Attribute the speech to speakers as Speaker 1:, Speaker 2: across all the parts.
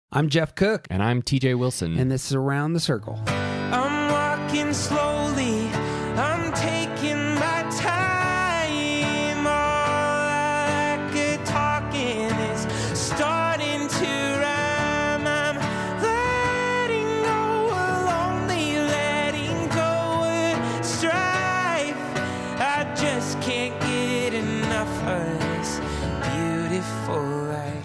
Speaker 1: I'm Jeff Cook.
Speaker 2: And I'm TJ Wilson.
Speaker 1: And this is Around the Circle.
Speaker 3: I'm walking slowly. I'm taking my time. All I could talking is starting to rhyme. I'm letting go of lonely, letting go of strife. I just can't get enough of this beautiful life.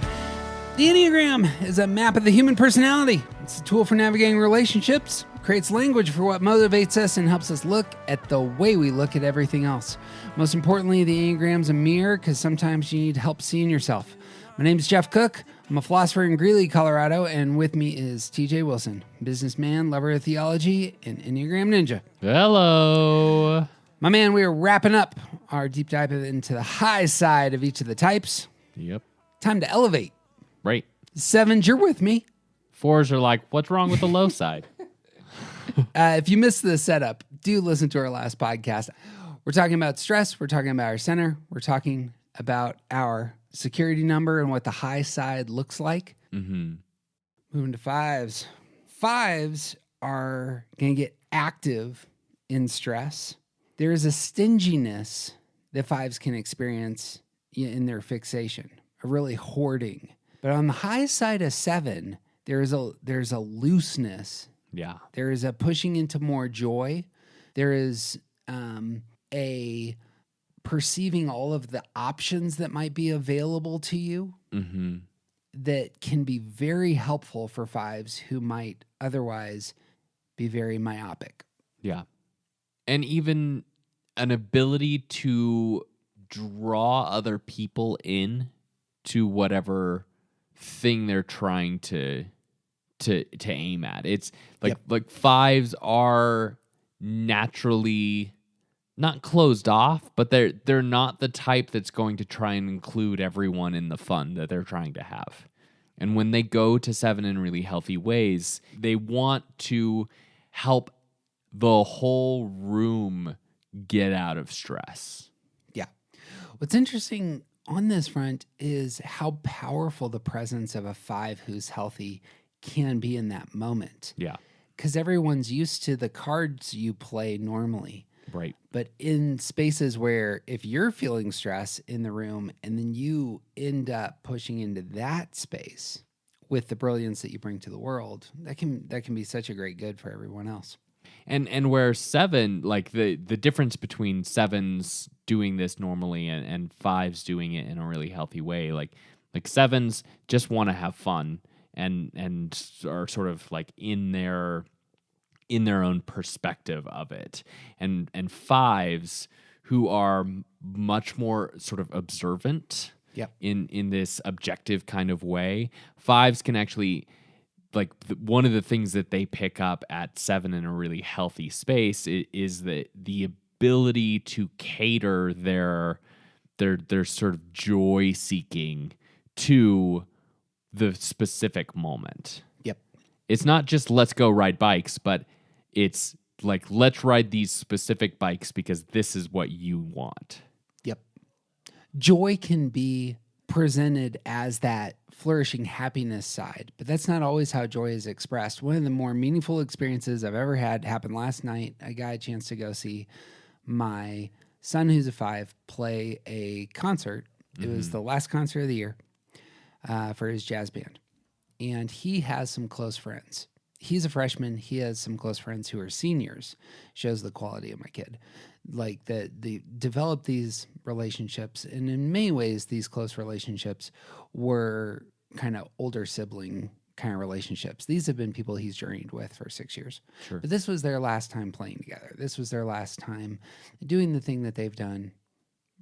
Speaker 1: The enneagram is a map of the human personality. It's a tool for navigating relationships, creates language for what motivates us, and helps us look at the way we look at everything else. Most importantly, the enneagram's a mirror because sometimes you need help seeing yourself. My name is Jeff Cook. I'm a philosopher in Greeley, Colorado, and with me is TJ Wilson, businessman, lover of theology, and enneagram ninja.
Speaker 2: Hello.
Speaker 1: My man, we are wrapping up our deep dive into the high side of each of the types.
Speaker 2: Yep.
Speaker 1: Time to elevate.
Speaker 2: Right.
Speaker 1: 7s, you're with me.
Speaker 2: 4s are like, what's wrong with the low side?
Speaker 1: If you missed the setup, do listen to our last podcast. We're talking about stress. We're talking about our center. We're talking about our security number and what the high side looks like.
Speaker 2: Mm-hmm.
Speaker 1: Moving to 5s. 5s are going to get active in stress. There is a stinginess that 5s can experience in their fixation, a really hoarding. But on the high side of 7, there's a looseness.
Speaker 2: Yeah.
Speaker 1: There is a pushing into more joy. There is a perceiving all of the options that might be available to you that can be very helpful for 5s who might otherwise be very myopic.
Speaker 2: Yeah. And even an ability to draw other people in to whatever thing they're trying to aim at. It's like like 5s are naturally not closed off, but they're not the type that's going to try and include everyone in the fun that they're trying to have. And when they go to 7 in really healthy ways, they want to help the whole room get out of stress.
Speaker 1: Yeah. What's interesting on this front is how powerful the presence of a 5 who's healthy can be in that moment.
Speaker 2: Yeah.
Speaker 1: Because everyone's used to the cards you play normally.
Speaker 2: Right.
Speaker 1: But in spaces where if you're feeling stress in the room and then you end up pushing into that space with the brilliance that you bring to the world, that can be such a great good for everyone else.
Speaker 2: And where 7, like the difference between 7s doing this normally and 5s doing it in a really healthy way, like 7s just want to have fun and are sort of like in their own perspective of it, and 5s who are much more sort of observant in this objective kind of way. 5s can actually, like, one of the things that they pick up at 7 in a really healthy space is the ability to cater their sort of joy seeking to the specific moment.
Speaker 1: Yep.
Speaker 2: It's not just let's go ride bikes, but it's like let's ride these specific bikes because this is what you want.
Speaker 1: Yep. Joy can be presented as that flourishing happiness side, but that's not always how joy is expressed. One of the more meaningful experiences I've ever had happened last night. I got a chance to go see my son, who's a 5, play a concert. It was the last concert of the year for his jazz band. And he has some close friends. He's a freshman. He has some close friends who are seniors. Shows the quality of my kid. Like they developed these relationships, and in many ways, these close relationships were kind of older sibling kind of relationships. These have been people he's journeyed with for 6 years.
Speaker 2: Sure.
Speaker 1: But this was their last time playing together. This was their last time doing the thing that they've done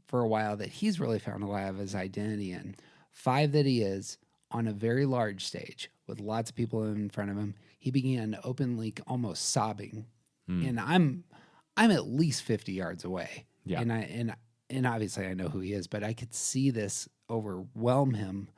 Speaker 1: for a while that he's really found a lot of his identity in. 5 that he is on a very large stage with lots of people in front of him. He began openly almost sobbing. And I'm at least 50 yards away.
Speaker 2: Yeah.
Speaker 1: And obviously I know who he is, but I could see this overwhelm him,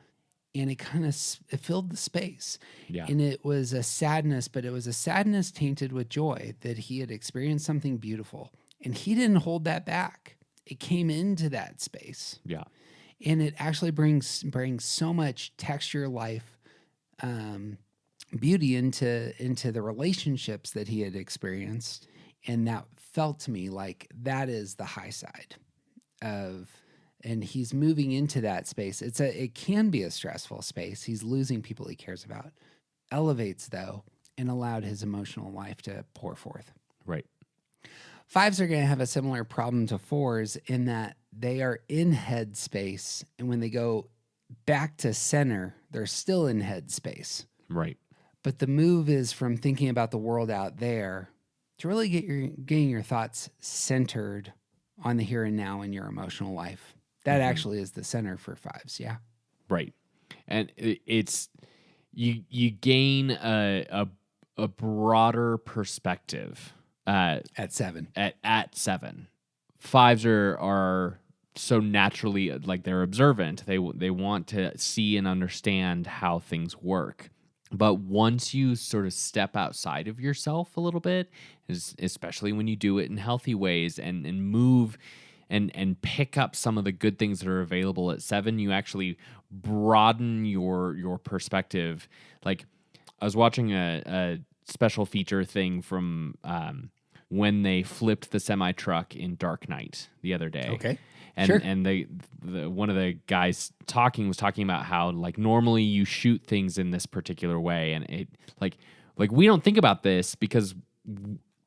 Speaker 1: and it kind of filled the space.
Speaker 2: Yeah.
Speaker 1: And it was a sadness, but it was a sadness tainted with joy that he had experienced something beautiful, and he didn't hold that back. It came into that space.
Speaker 2: Yeah.
Speaker 1: And it actually brings so much texture, life, beauty into the relationships that he had experienced, and that felt to me like that is the high side of. And he's moving into that space. It can be a stressful space. He's losing people he cares about. Elevates though, and allowed his emotional life to pour forth.
Speaker 2: Right.
Speaker 1: Fives are going to have a similar problem to fours in that they are in head space, and when they go back to center, they're still in head space.
Speaker 2: Right.
Speaker 1: But the move is from thinking about the world out there to really getting your thoughts centered on the here and now in your emotional life. That actually is the center for fives, yeah.
Speaker 2: Right. And it's you gain a broader perspective
Speaker 1: At 7.
Speaker 2: at 7. Fives are so naturally, like, they're observant. They want to see and understand how things work. But once you sort of step outside of yourself a little bit, especially when you do it in healthy ways and move and pick up some of the good things that are available at 7, you actually broaden your perspective. Like, I was watching a special feature thing from when they flipped the semi-truck in Dark Knight the other day.
Speaker 1: Okay.
Speaker 2: And
Speaker 1: Sure.
Speaker 2: and one of the guys was talking about how, like, normally you shoot things in this particular way, and it like we don't think about this because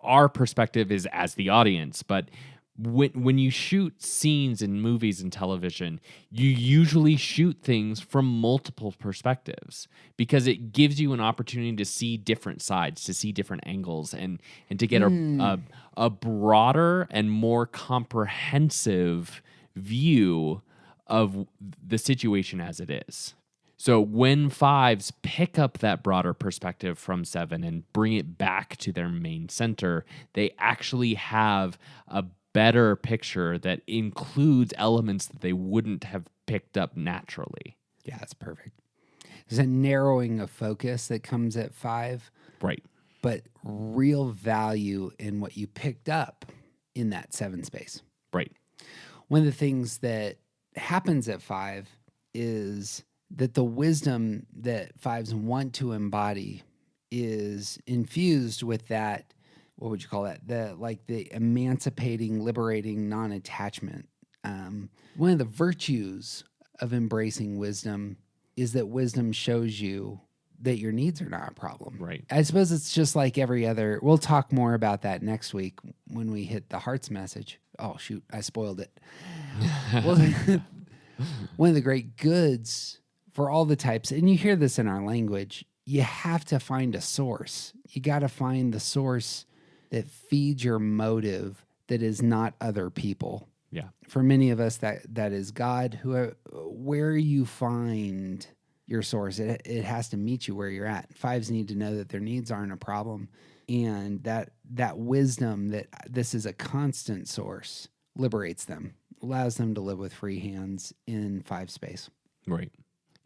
Speaker 2: our perspective is as the audience, but when you shoot scenes in movies and television, you usually shoot things from multiple perspectives because it gives you an opportunity to see different sides, to see different angles, and to get a broader and more comprehensive view of the situation as it is. So when fives pick up that broader perspective from 7 and bring it back to their main center, they actually have a better picture that includes elements that they wouldn't have picked up naturally.
Speaker 1: Yeah, that's perfect. There's a narrowing of focus that comes at 5.
Speaker 2: Right.
Speaker 1: But real value in what you picked up in that 7 space.
Speaker 2: Right.
Speaker 1: One of the things that happens at 5 is that the wisdom that 5s want to embody is infused with that, what would you call that? The emancipating, liberating, non-attachment. One of the virtues of embracing wisdom is that wisdom shows you that your needs are not a problem.
Speaker 2: Right.
Speaker 1: I suppose it's just like every other. We'll talk more about that next week when we hit the heart's message. Oh, shoot, I spoiled it. Well, one of the great goods for all the types, and you hear this in our language, you have to find a source. You got to find the source that feeds your motive that is not other people.
Speaker 2: Yeah.
Speaker 1: For many of us, that is God. Where you find your source, it has to meet you where you're at. 5s need to know that their needs aren't a problem, and that wisdom that this is a constant source liberates them, allows them to live with free hands in 5 space.
Speaker 2: Right.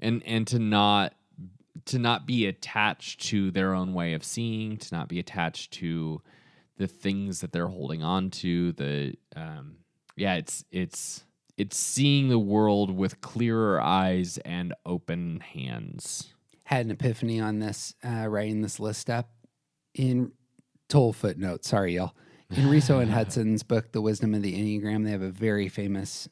Speaker 2: And to not be attached to their own way of seeing, to not be attached to the things that they're holding on to. It's seeing the world with clearer eyes and open hands.
Speaker 1: Had an epiphany on this, writing this list up in total footnote. Sorry, y'all. In Riso and Hudson's book, The Wisdom of the Enneagram, they have a very famous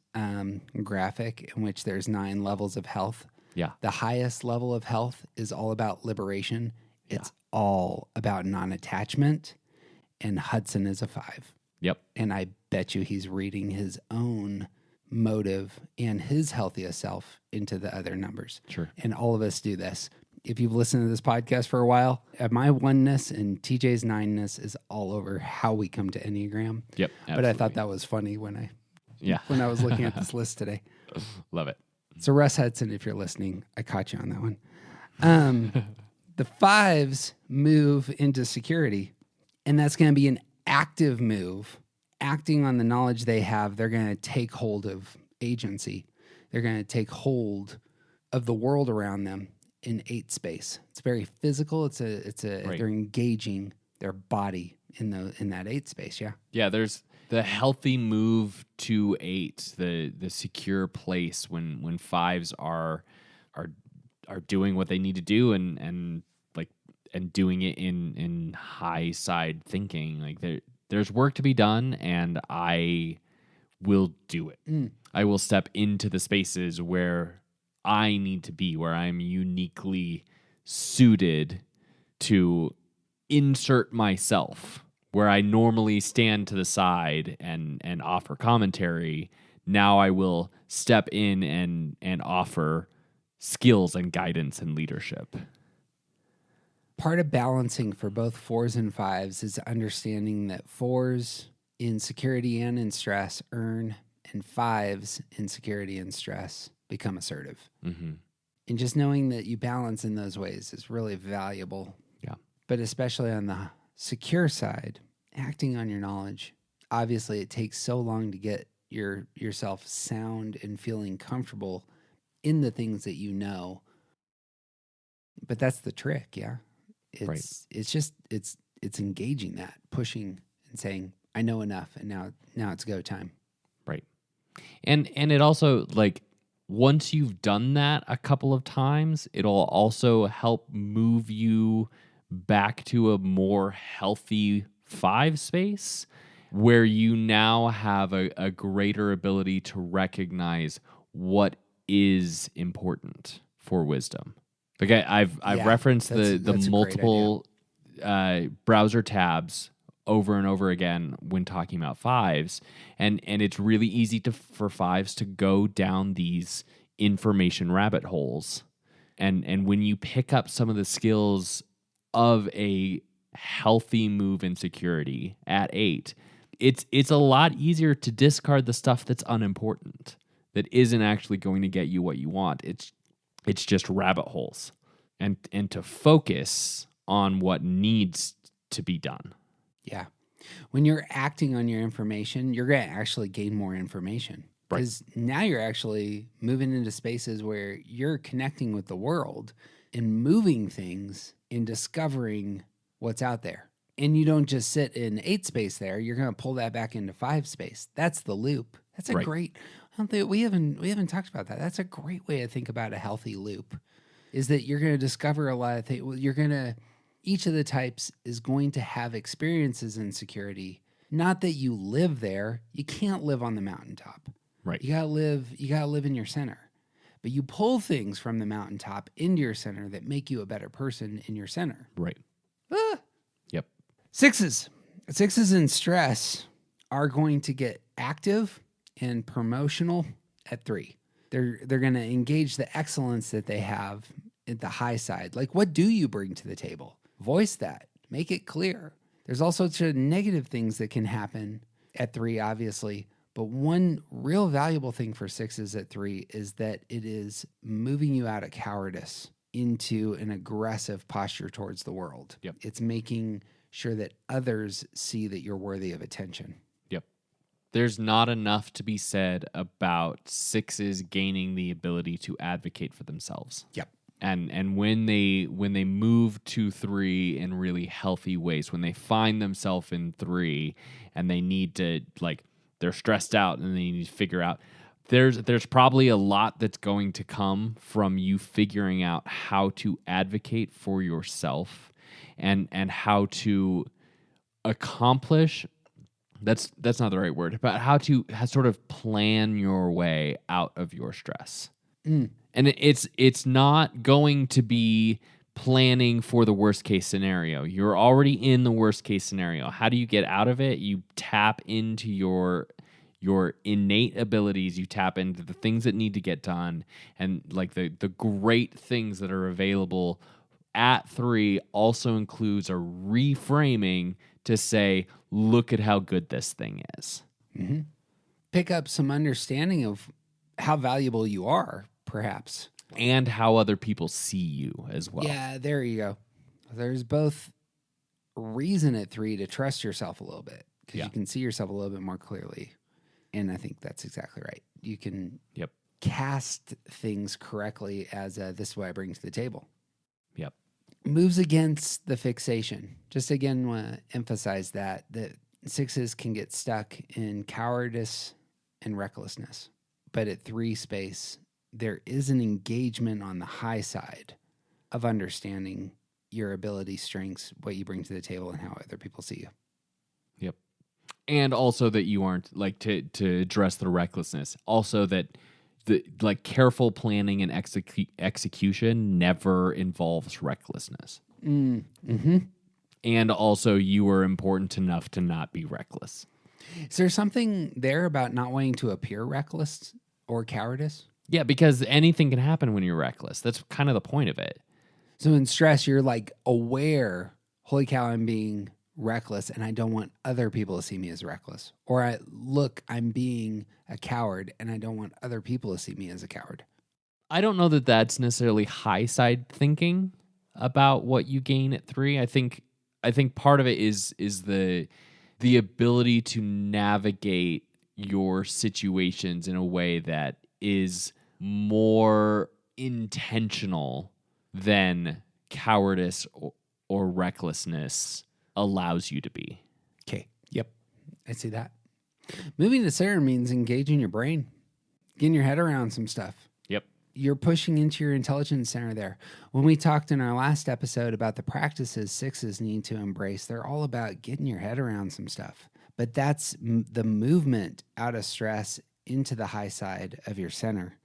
Speaker 1: graphic in which there's 9 levels of health.
Speaker 2: Yeah.
Speaker 1: The highest level of health is all about liberation. It's all about non-attachment, and Hudson is a 5.
Speaker 2: Yep.
Speaker 1: And I bet you he's reading his own motive and his healthiest self into the other numbers.
Speaker 2: Sure.
Speaker 1: And all of us do this. If you've listened to this podcast for a while, my oneness and TJ's 9ness is all over how we come to Enneagram.
Speaker 2: Yep.
Speaker 1: But I thought that was funny when I was looking at this list today.
Speaker 2: Love it.
Speaker 1: So Russ Hudson, if you're listening, I caught you on that one. The 5s move into security, and that's going to be an active move. Acting on the knowledge they have, they're going to take hold of agency. They're going to take hold of the world around them in 8 space. It's very physical. Right. They're engaging their body in that 8 space. Yeah.
Speaker 2: Yeah. There's the healthy move to 8, the secure place when 5s are are doing what they need to do and doing it in high side thinking. Like there's work to be done, and I will do it. I will step into the spaces where I need to be, where I'm uniquely suited to insert myself, where I normally stand to the side and offer commentary. Now I will step in and offer skills and guidance and leadership.
Speaker 1: Part of balancing for both 4s and 5s is understanding that 4s in security and in stress earn, and 5s in security and stress become assertive.
Speaker 2: Mm-hmm.
Speaker 1: And just knowing that you balance in those ways is really valuable.
Speaker 2: Yeah.
Speaker 1: But especially on the secure side, acting on your knowledge. Obviously, it takes so long to get yourself sound and feeling comfortable in the things that you know. But that's the trick, yeah. It's engaging that, pushing and saying, I know enough, and now it's go time.
Speaker 2: Right. And it also, like, once you've done that a couple of times, it'll also help move you back to a more healthy 5 space where you now have a greater ability to recognize what is important for wisdom. Like I've referenced the multiple browser tabs over and over again when talking about 5s, and it's really easy for 5s to go down these information rabbit holes, and when you pick up some of the skills of a healthy move in security at 8, it's a lot easier to discard the stuff that's unimportant, that isn't actually going to get you what you want. It's just rabbit holes, and to focus on what needs to be done.
Speaker 1: Yeah. When you're acting on your information, you're going to actually gain more information. Because now you're actually moving into spaces where you're connecting with the world and moving things and discovering what's out there. And you don't just sit in 8 space there. You're going to pull that back into 5 space. That's the loop. That's a great, I don't think we haven't talked about that. That's a great way to think about a healthy loop, is that you're going to discover a lot of things. Each of the types is going to have experiences in security. Not that you live there. You can't live on the mountaintop.
Speaker 2: Right.
Speaker 1: You gotta live in your center. But you pull things from the mountaintop into your center that make you a better person in your center.
Speaker 2: Right. Yep.
Speaker 1: 6s. 6s in stress are going to get active and promotional at 3. They're going to engage the excellence that they have at the high side. Like, what do you bring to the table? Voice that. Make it clear. There's all sorts of negative things that can happen at 3, obviously. But one real valuable thing for 6s at 3 is that it is moving you out of cowardice into an aggressive posture towards the world.
Speaker 2: Yep.
Speaker 1: It's making sure that others see that you're worthy of attention.
Speaker 2: Yep. There's not enough to be said about 6s gaining the ability to advocate for themselves.
Speaker 1: Yep.
Speaker 2: And when they move to 3 in really healthy ways, when they find themselves in 3 and they need to, like, they're stressed out and they need to figure out, there's probably a lot that's going to come from you figuring out how to advocate for yourself and how to accomplish, that's not the right word, but how to sort of plan your way out of your stress. And it's not going to be planning for the worst case scenario. You're already in the worst case scenario. How do you get out of it? You tap into your innate abilities. You tap into the things that need to get done, and like the great things that are available at 3 also includes a reframing to say, look at how good this thing is.
Speaker 1: Mm-hmm. Pick up some understanding of how valuable you are, perhaps.
Speaker 2: And how other people see you as well.
Speaker 1: Yeah, there you go. There's both reason at 3 to trust yourself a little bit, because you can see yourself a little bit more clearly. And I think that's exactly right. You can cast things correctly as this is what I bring to the table.
Speaker 2: Yep.
Speaker 1: Moves against the fixation. Just again, want to emphasize that 6s can get stuck in cowardice and recklessness. But at 3 space, there is an engagement on the high side of understanding your ability, strengths, what you bring to the table, and how other people see you.
Speaker 2: Yep. And also that you aren't like to address the recklessness. Also that the like careful planning and execution never involves recklessness.
Speaker 1: Mm-hmm.
Speaker 2: And also you are important enough to not be reckless.
Speaker 1: Is there something there about not wanting to appear reckless or cowardice?
Speaker 2: Yeah, because anything can happen when you're reckless. That's kind of the point of it.
Speaker 1: So in stress, you're like aware, holy cow, I'm being reckless and I don't want other people to see me as reckless. Or I'm being a coward and I don't want other people to see me as a coward.
Speaker 2: I don't know that that's necessarily high side thinking about what you gain at 3. I think part of it is the ability to navigate your situations in a way that is more intentional than cowardice or recklessness allows you to be.
Speaker 1: Okay. Yep. I see that. Moving to Sarah means engaging your brain, getting your head around some stuff.
Speaker 2: Yep.
Speaker 1: You're pushing into your intelligence center there. When we talked in our last episode about the practices 6s need to embrace, they're all about getting your head around some stuff. But that's the movement out of stress into the high side of your center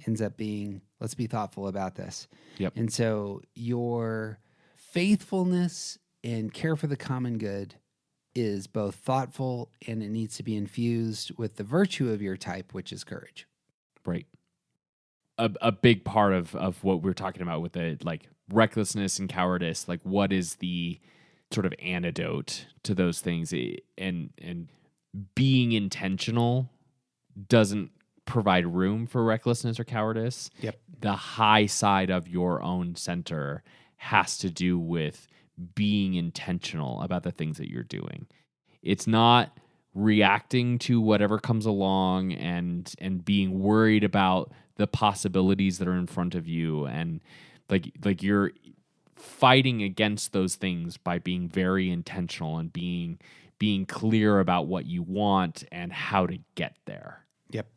Speaker 1: ends up being, let's be thoughtful about this.
Speaker 2: Yep.
Speaker 1: And so your faithfulness and care for the common good is both thoughtful and it needs to be infused with the virtue of your type, which is courage.
Speaker 2: Right. A big part of what we're talking about with the like recklessness and cowardice, like what is the sort of antidote to those things, and being intentional doesn't provide room for recklessness or cowardice.
Speaker 1: Yep.
Speaker 2: The high side of your own center has to do with being intentional about the things that you're doing. It's not reacting to whatever comes along and being worried about the possibilities that are in front of you, and like you're fighting against those things by being very intentional and being clear about what you want and how to get there.
Speaker 1: Yep.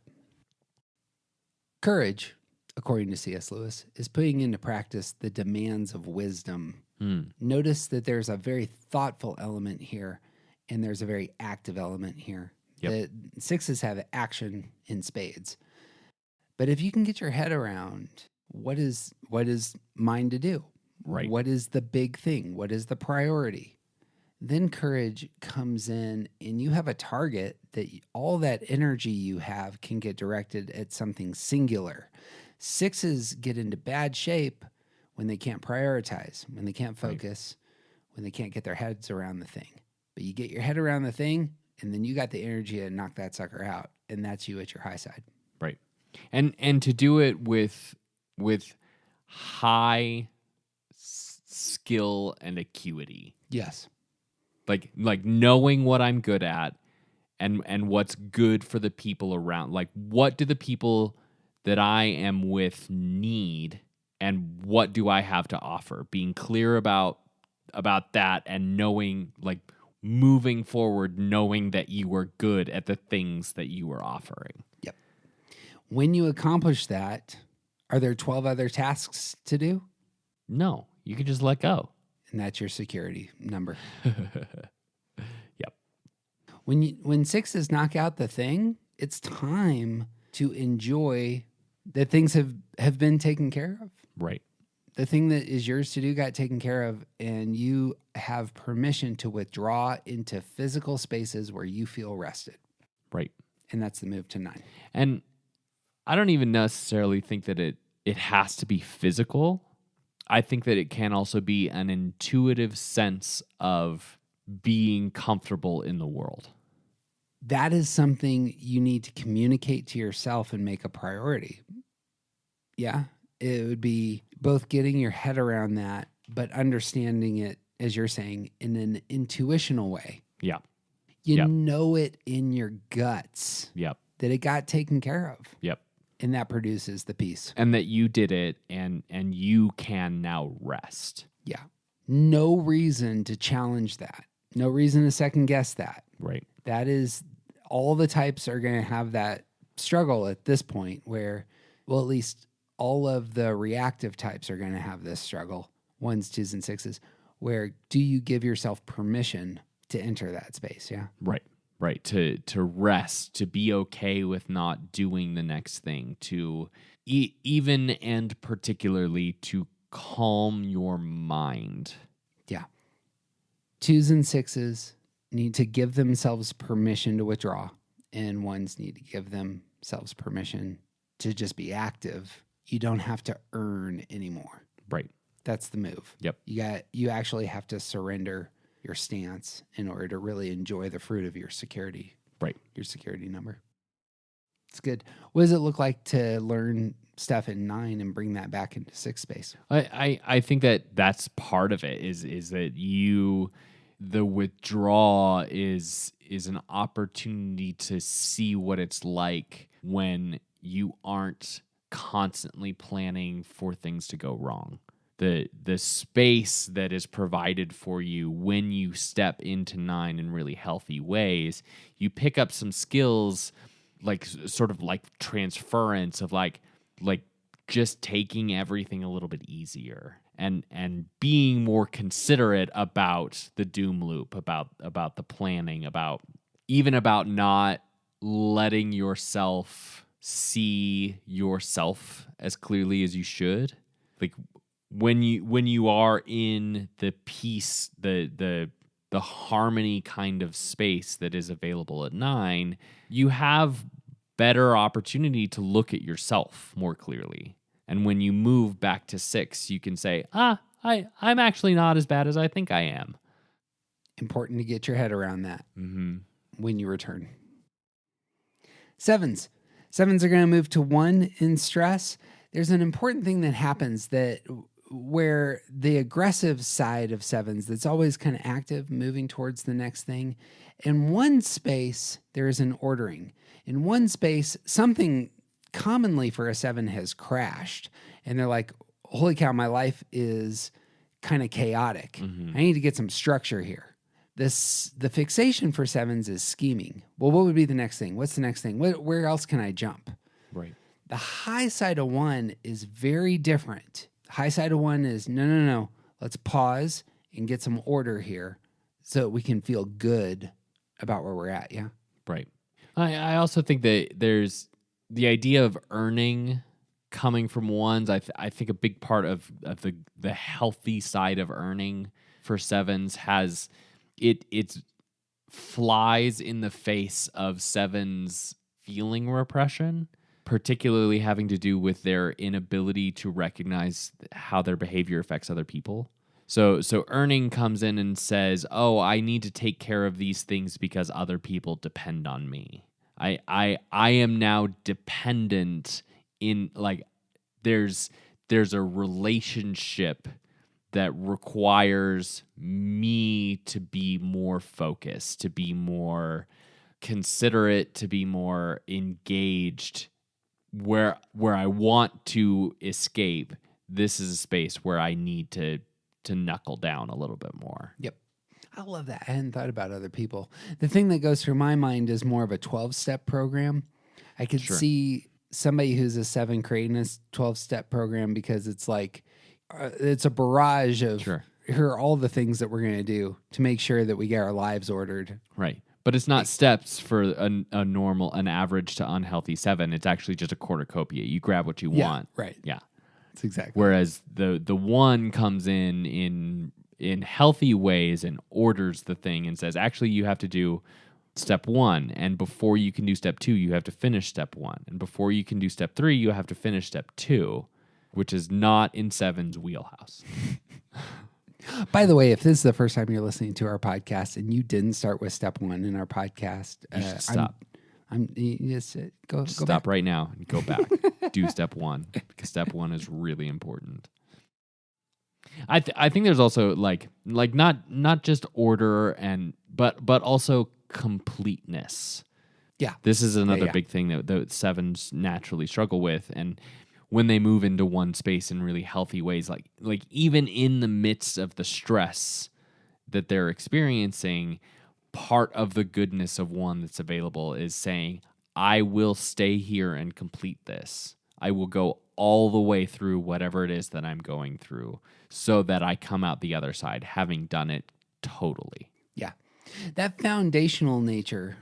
Speaker 1: Courage, according to C.S. Lewis, is putting into practice the demands of wisdom. Notice that there's a very thoughtful element here and there's a very active element here.
Speaker 2: Yep.
Speaker 1: The 6s have action in spades. But if you can get your head around what is mine to do?
Speaker 2: Right.
Speaker 1: What is the big thing? What is the priority? Then courage comes in and you have a target that all that energy you have can get directed at something singular. 6s get into bad shape when they can't prioritize, when they can't focus, when they can't get their heads around the thing. But you get your head around the thing and then you got the energy to knock that sucker out. And that's you at your high side.
Speaker 2: Right. And to do it with high skill and acuity.
Speaker 1: Yes.
Speaker 2: Like knowing what I'm good at and what's good for the people around. Like what do the people that I am with need and what do I have to offer? Being clear about that and knowing, like moving forward, knowing that you are good at the things that you are offering.
Speaker 1: Yep. When you accomplish that, are there 12 other tasks to do?
Speaker 2: No, you can just let go.
Speaker 1: And that's your security number.
Speaker 2: Yep.
Speaker 1: When 6s knock out the thing, it's time to enjoy that things have been taken care of.
Speaker 2: Right.
Speaker 1: The thing that is yours to do got taken care of, and you have permission to withdraw into physical spaces where you feel rested.
Speaker 2: Right.
Speaker 1: And that's the move to 9.
Speaker 2: And I don't even necessarily think that it has to be physical. I think that it can also be an intuitive sense of being comfortable in the world.
Speaker 1: That is something you need to communicate to yourself and make a priority. Yeah, it would be both getting your head around that, but understanding it, as you're saying, in an intuitional way.
Speaker 2: Yeah.
Speaker 1: You
Speaker 2: Yep.
Speaker 1: know it in your guts
Speaker 2: Yep.
Speaker 1: that it got taken care of.
Speaker 2: Yep.
Speaker 1: And that produces the peace.
Speaker 2: And that you did it and you can now rest.
Speaker 1: Yeah. No reason to challenge that. No reason to second guess that.
Speaker 2: Right.
Speaker 1: That is, all the types are going to have that struggle at this point where well, at least all of the reactive types are going to have this struggle, 1s, 2s, and 6s, where do you give yourself permission to enter that space? Yeah.
Speaker 2: Right. To rest, to be okay with not doing the next thing, to even and particularly to calm your mind.
Speaker 1: Yeah. 2s and 6s need to give themselves permission to withdraw, and 1s need to give themselves permission to just be active. You don't have to earn anymore.
Speaker 2: Right.
Speaker 1: That's the move.
Speaker 2: Yep.
Speaker 1: You actually have to surrender your stance in order to really enjoy the fruit of your security.
Speaker 2: Right.
Speaker 1: Your security number. It's good. What does it look like to learn stuff in 9 and bring that back into 6 space?
Speaker 2: I think that's part of it is that the withdrawal is an opportunity to see what it's like when you aren't constantly planning for things to go wrong. The space that is provided for you when you step into 9 in really healthy ways, you pick up some skills like sort of like transference of like just taking everything a little bit easier and being more considerate about the doom loop, about the planning, about not letting yourself see yourself as clearly as you should. Like when you are in the peace, the harmony kind of space that is available at 9, you have better opportunity to look at yourself more clearly. And when you move back to 6, you can say, I'm actually not as bad as I think I am.
Speaker 1: Important to get your head around that
Speaker 2: Mm-hmm.
Speaker 1: when you return. 7s. 7s are going to move to 1 in stress. There's an important thing that happens where the aggressive side of 7s that's always kind of active, moving towards the next thing. In 1 space, there is an ordering. In 1 space, something commonly for a 7 has crashed. And they're like, holy cow, my life is kind of chaotic.
Speaker 2: Mm-hmm.
Speaker 1: I need to get some structure here. The fixation for 7s is scheming. Well, what would be the next thing? What's the next thing? Where else can I jump?
Speaker 2: Right.
Speaker 1: The high side of 1 is very different. High side of 1 is no. Let's pause and get some order here so we can feel good about where we're at. Yeah.
Speaker 2: Right. I also think that there's the idea of earning coming from 1s. I think a big part of the healthy side of earning for 7s has it flies in the face of 7s feeling repression, particularly having to do with their inability to recognize how their behavior affects other people. So earning comes in and says, "Oh, I need to take care of these things because other people depend on me. I am now dependent in like there's a relationship that requires me to be more focused, to be more considerate, to be more engaged. Where I want to escape, this is a space where I need to knuckle down a little bit more."
Speaker 1: Yep. I love that. I hadn't thought about other people. The thing that goes through my mind is more of a 12-step program. I could see somebody who's a 7 creating a 12-step program because it's like, it's a barrage of here are all the things that we're going to do to make sure that we get our lives ordered.
Speaker 2: Right. But it's not steps for an average to unhealthy 7. It's actually just a cornucopia. You grab what you want.
Speaker 1: Right.
Speaker 2: Yeah.
Speaker 1: That's exactly.
Speaker 2: Whereas the 1 comes in healthy ways and orders the thing and says, actually, you have to do step 1. And before you can do step 2, you have to finish step 1. And before you can do step 3, you have to finish step 2, which is not in 7's wheelhouse.
Speaker 1: By the way, if this is the first time you're listening to our podcast and you didn't start with step 1 in our podcast,
Speaker 2: You should stop.
Speaker 1: Go
Speaker 2: Stop
Speaker 1: back
Speaker 2: right now and go back. Do step 1 because step 1 is really important. I think there's also like not just order but also completeness.
Speaker 1: Yeah,
Speaker 2: this is another big thing that 7s naturally struggle with, and when they move into 1 space in really healthy ways, like even in the midst of the stress that they're experiencing, part of the goodness of 1 that's available is saying, I will stay here and complete this. I will go all the way through whatever it is that I'm going through so that I come out the other side having done it totally.
Speaker 1: Yeah. That foundational nature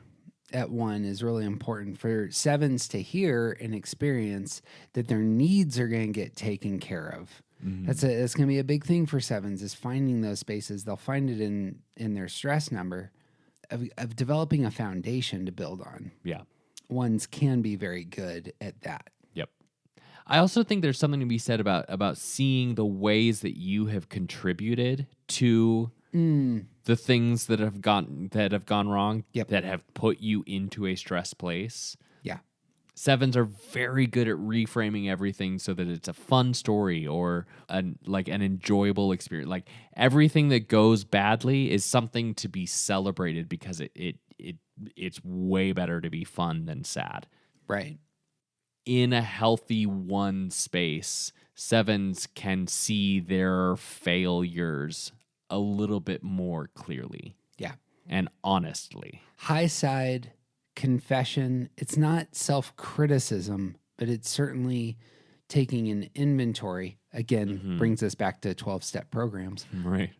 Speaker 1: at 1 is really important for 7s to hear and experience that their needs are going to get taken care of. That's going to be a big thing for 7s, is finding those spaces. They'll find it in their stress number of developing a foundation to build on.
Speaker 2: Yeah.
Speaker 1: 1s can be very good at that.
Speaker 2: Yep. I also think there's something to be said about seeing the ways that you have contributed to the things that have gone wrong,
Speaker 1: Yep.
Speaker 2: that have put you into a stress place.
Speaker 1: Yeah.
Speaker 2: 7s are very good at reframing everything so that it's a fun story or an enjoyable experience. Like, everything that goes badly is something to be celebrated because it's way better to be fun than sad.
Speaker 1: Right.
Speaker 2: In a healthy 1 space, 7s can see their failures a little bit more clearly.
Speaker 1: Yeah.
Speaker 2: And honestly.
Speaker 1: High side confession, it's not self-criticism, but it's certainly taking an inventory. Again, brings us back to 12-step programs.
Speaker 2: Right.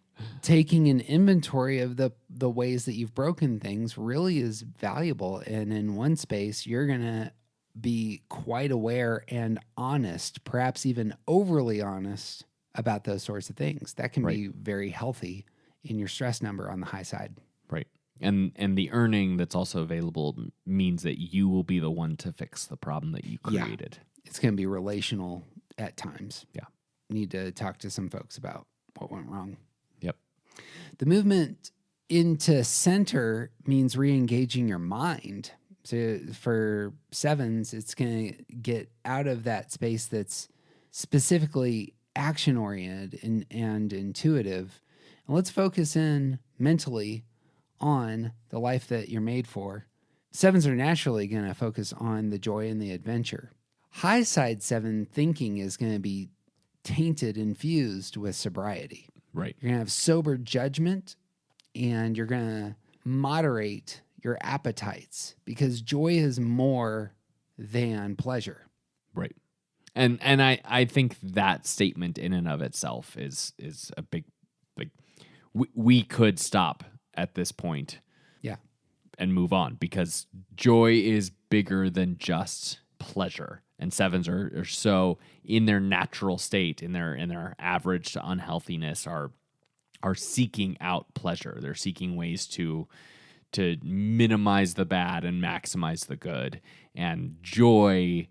Speaker 1: Taking an inventory of the ways that you've broken things really is valuable. And in 1 space, you're going to be quite aware and honest, perhaps even overly honest about those sorts of things. That can be very healthy in your stress number on the high side.
Speaker 2: Right. And the earning that's also available means that you will be the one to fix the problem that you created.
Speaker 1: It's going to be relational at times.
Speaker 2: Yeah.
Speaker 1: Need to talk to some folks about what went wrong.
Speaker 2: Yep.
Speaker 1: The movement into center means re-engaging your mind. So for 7s, it's going to get out of that space that's specifically action-oriented and intuitive. And let's focus in mentally on the life that you're made for. 7s are naturally going to focus on the joy and the adventure. High side 7 thinking is going to be tainted, infused with sobriety.
Speaker 2: Right.
Speaker 1: You're going to have sober judgment, and you're going to moderate your appetites because joy is more than pleasure.
Speaker 2: Right. And I think that statement in and of itself is a big, like, we could stop at this point.
Speaker 1: Yeah.
Speaker 2: And move on, because joy is bigger than just pleasure. And 7s are so in their natural state, in their average to unhealthiness, are seeking out pleasure. They're seeking ways to minimize the bad and maximize the good. And joy,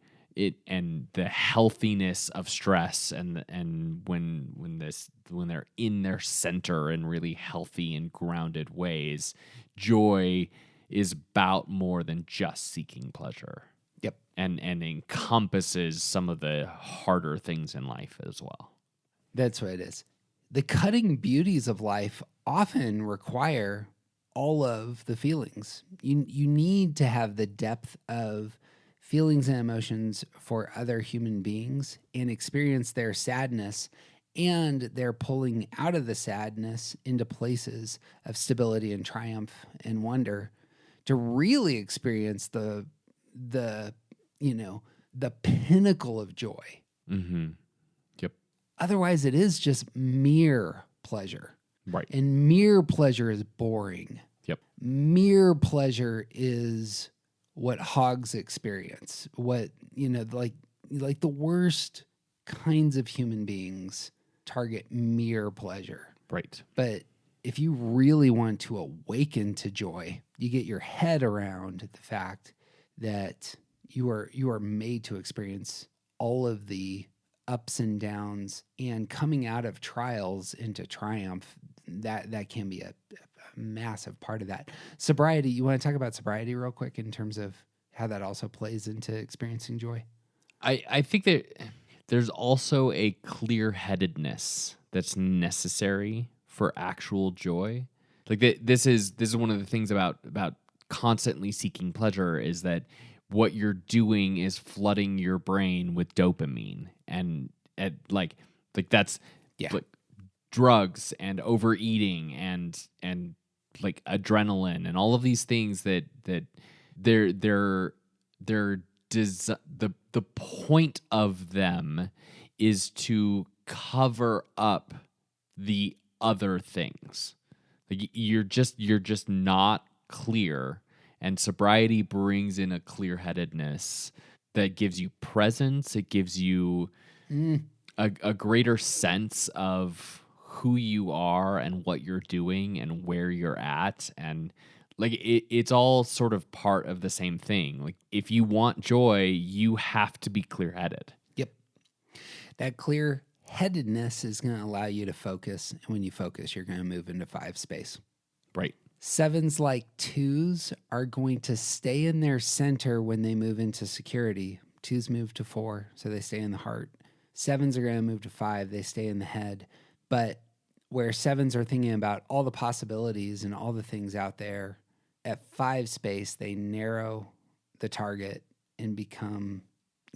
Speaker 2: and the healthiness of stress, and when they're in their center in really healthy and grounded ways, joy is about more than just seeking pleasure.
Speaker 1: Yep.
Speaker 2: And encompasses some of the harder things in life as well.
Speaker 1: That's what it is. The cutting beauties of life often require all of the feelings. You need to have the depth of feelings and emotions for other human beings and experience their sadness and their pulling out of the sadness into places of stability and triumph and wonder to really experience the pinnacle of joy.
Speaker 2: Mm-hmm. Yep.
Speaker 1: Otherwise, it is just mere pleasure.
Speaker 2: Right.
Speaker 1: And mere pleasure is boring.
Speaker 2: Yep.
Speaker 1: Mere pleasure is what hogs experience. What, like the worst kinds of human beings target mere pleasure.
Speaker 2: Right.
Speaker 1: But if you really want to awaken to joy, you get your head around the fact that you are made to experience all of the ups and downs, and coming out of trials into triumph. That can be a massive part of that. Sobriety. You want to talk about sobriety real quick in terms of how that also plays into experiencing joy?
Speaker 2: I think that there's also a clear-headedness that's necessary for actual joy. Like this is one of the things about constantly seeking pleasure, is that what you're doing is flooding your brain with dopamine, and like that's like drugs and overeating and like adrenaline and all of these things that they're the point of them is to cover up the other things. Like you're just not clear, and sobriety brings in a clear-headedness that gives you presence. It gives you a greater sense of who you are and what you're doing and where you're at, and like it's all sort of part of the same thing. Like if you want joy, you have to be clear-headed.
Speaker 1: Yep. That clear headedness is going to allow you to focus. And when you focus, you're going to move into 5 space.
Speaker 2: Right.
Speaker 1: 7s, like 2s, are going to stay in their center when they move into security. 2s move to 4, so they stay in the heart. 7s are going to move to 5, they stay in the head. But where 7s are thinking about all the possibilities and all the things out there, at 5 space, they narrow the target and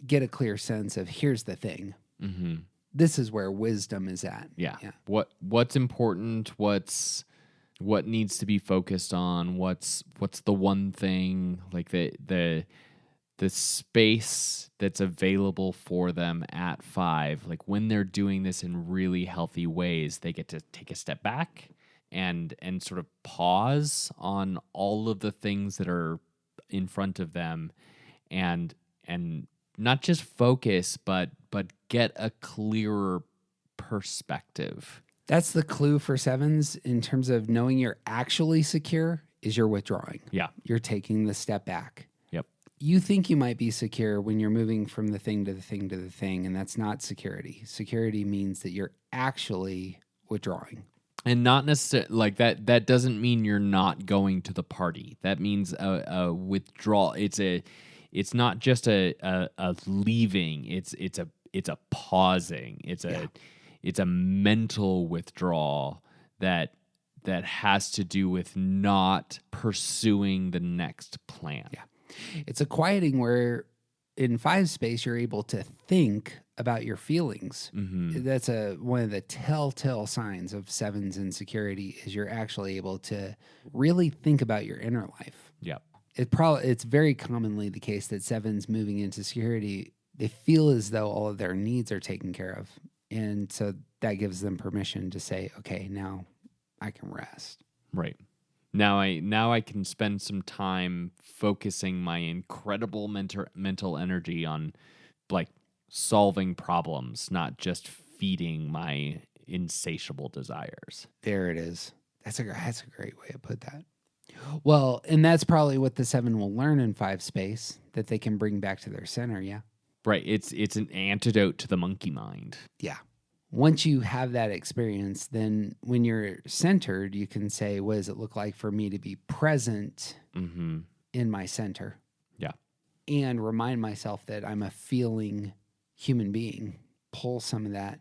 Speaker 1: get a clear sense of here's the thing.
Speaker 2: Mm-hmm.
Speaker 1: This is where wisdom is at.
Speaker 2: Yeah. What's important? What needs to be focused on? What's the one thing, like the space that's available for them at 5? Like when they're doing this in really healthy ways, they get to take a step back and sort of pause on all of the things that are in front of them, and not just focus, but get a clearer perspective.
Speaker 1: That's the clue for 7s in terms of knowing you're actually secure is you're withdrawing.
Speaker 2: Yeah.
Speaker 1: You're taking the step back.
Speaker 2: Yep.
Speaker 1: You think you might be secure when you're moving from the thing to the thing to the thing, and that's not security. Security means that you're actually withdrawing.
Speaker 2: And not necessarily like that doesn't mean you're not going to the party. That means a withdrawal. It's not just a leaving. It's a pausing. It's a mental withdrawal that has to do with not pursuing the next plan.
Speaker 1: Yeah. It's a quieting where in 5 space you're able to think about your feelings.
Speaker 2: Mm-hmm.
Speaker 1: That's one of the telltale signs of 7s insecurity is you're actually able to really think about your inner life.
Speaker 2: Yep.
Speaker 1: It's very commonly the case that 7s moving into security, they feel as though all of their needs are taken care of. And so that gives them permission to say, okay, now I can rest.
Speaker 2: Right. Now I can spend some time focusing my incredible mental energy on like solving problems, not just feeding my insatiable desires.
Speaker 1: There it is. That's a great way to put that. Well, and that's probably what the 7 will learn in 5 space, that they can bring back to their center, yeah?
Speaker 2: Right. It's an antidote to the monkey mind.
Speaker 1: Yeah. Once you have that experience, then when you're centered, you can say, what does it look like for me to be present in my center?
Speaker 2: Yeah.
Speaker 1: And remind myself that I'm a feeling human being. Pull some of that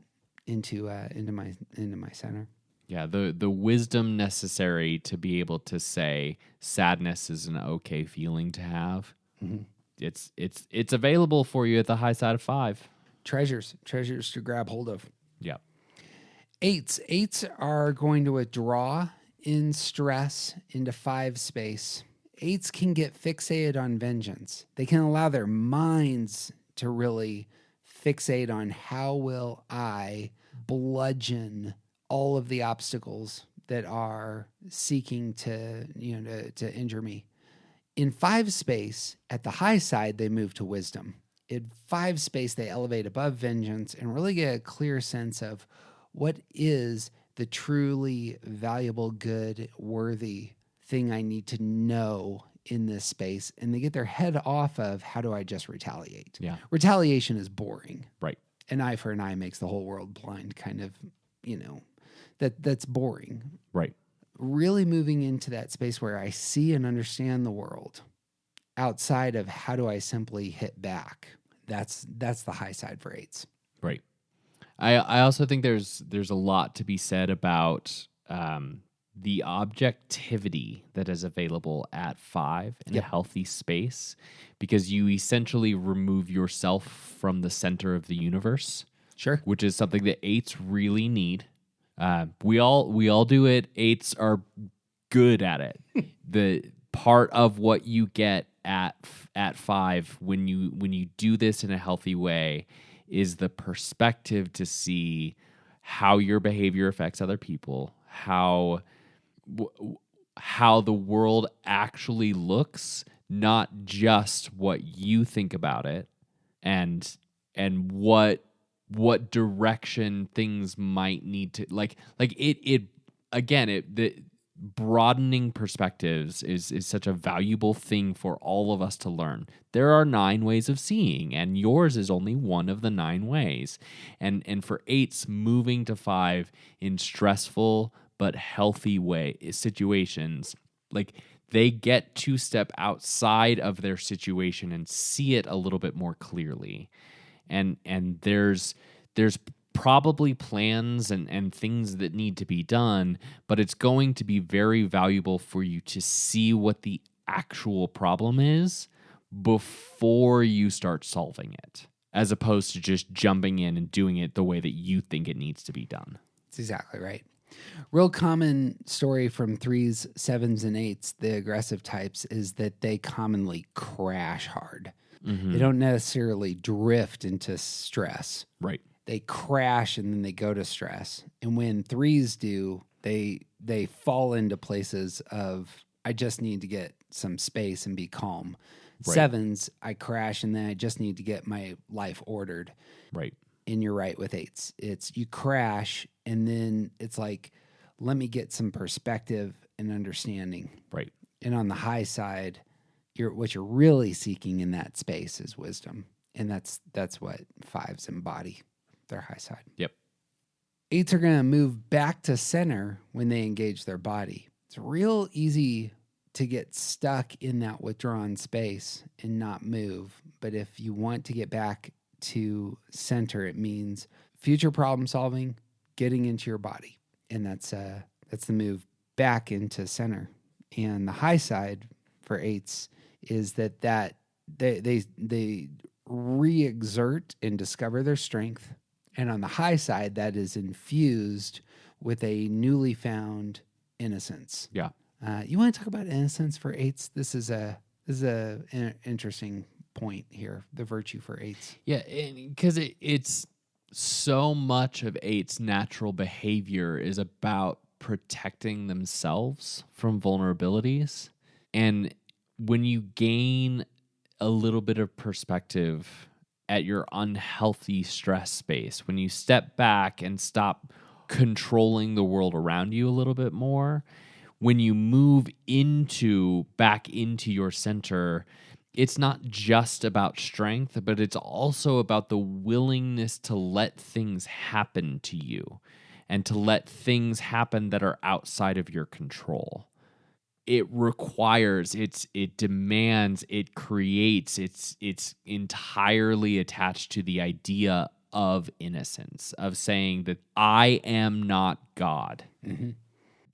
Speaker 1: into my center.
Speaker 2: Yeah, the wisdom necessary to be able to say sadness is an okay feeling to have.
Speaker 1: Mm-hmm.
Speaker 2: It's available for you at the high side of 5.
Speaker 1: Treasures to grab hold of.
Speaker 2: Yeah.
Speaker 1: 8s are going to withdraw in stress into 5 space. 8s can get fixated on vengeance. They can allow their minds to really fixate on how will I bludgeon all of the obstacles that are seeking to injure me. In 5 space, at the high side, they move to wisdom. In 5 space, they elevate above vengeance and really get a clear sense of what is the truly valuable, good, worthy thing I need to know in this space. And they get their head off of how do I just retaliate?
Speaker 2: Yeah.
Speaker 1: Retaliation is boring.
Speaker 2: Right.
Speaker 1: An eye for an eye makes the whole world blind, kind of, that's boring.
Speaker 2: Right.
Speaker 1: Really moving into that space where I see and understand the world outside of how do I simply hit back. That's the high side for 8s.
Speaker 2: Right. I also think there's a lot to be said about the objectivity that is available at 5 in a healthy space, because you essentially remove yourself from the center of the universe.
Speaker 1: Sure.
Speaker 2: Which is something that 8s really need. We all do it. 8s are good at it. part of what you get at 5 when you do this in a healthy way is the perspective to see how your behavior affects other people, how the world actually looks, not just what you think about it, and what direction things might need to the broadening perspectives is such a valuable thing for all of us to learn. There are 9 ways of seeing, and yours is only one of the 9 ways. And for 8s, moving to 5 in stressful but healthy situations, like they get to step outside of their situation and see it a little bit more clearly. And there's probably plans and things that need to be done, but it's going to be very valuable for you to see what the actual problem is before you start solving it, as opposed to just jumping in and doing it the way that you think it needs to be done.
Speaker 1: That's exactly right. Real common story from 3s, 7s, and 8s, the aggressive types, is that they commonly crash hard.
Speaker 2: Mm-hmm.
Speaker 1: They don't necessarily drift into stress.
Speaker 2: Right.
Speaker 1: They crash and then they go to stress. And when 3s do, they fall into places of, I just need to get some space and be calm.
Speaker 2: Right.
Speaker 1: 7s, I crash and then I just need to get my life ordered.
Speaker 2: Right.
Speaker 1: And you're right with 8s. It's you crash and then it's like, let me get some perspective and understanding.
Speaker 2: Right.
Speaker 1: And on the high side, what you're really seeking in that space is wisdom. And that's what 5s embody, their high side.
Speaker 2: Yep.
Speaker 1: 8s are going to move back to center when they engage their body. It's real easy to get stuck in that withdrawn space and not move. But if you want to get back to center, it means future problem solving, getting into your body. And that's the move back into center. And the high side for 8s is that they re-exert and discover their strength. And on the high side, that is infused with a newly found innocence.
Speaker 2: Yeah.
Speaker 1: You want to talk about innocence for 8s? This is an interesting point here, the virtue for 8s.
Speaker 2: Yeah, because it's so much of 8's natural behavior is about protecting themselves from vulnerabilities. And when you gain a little bit of perspective at your unhealthy stress space, when you step back and stop controlling the world around you a little bit more, when you move back into your center, it's not just about strength, but it's also about the willingness to let things happen to you and to let things happen that are outside of your control. It requires, it demands, it creates, it's entirely attached to the idea of innocence, of saying that I am not God.
Speaker 1: Mm-hmm.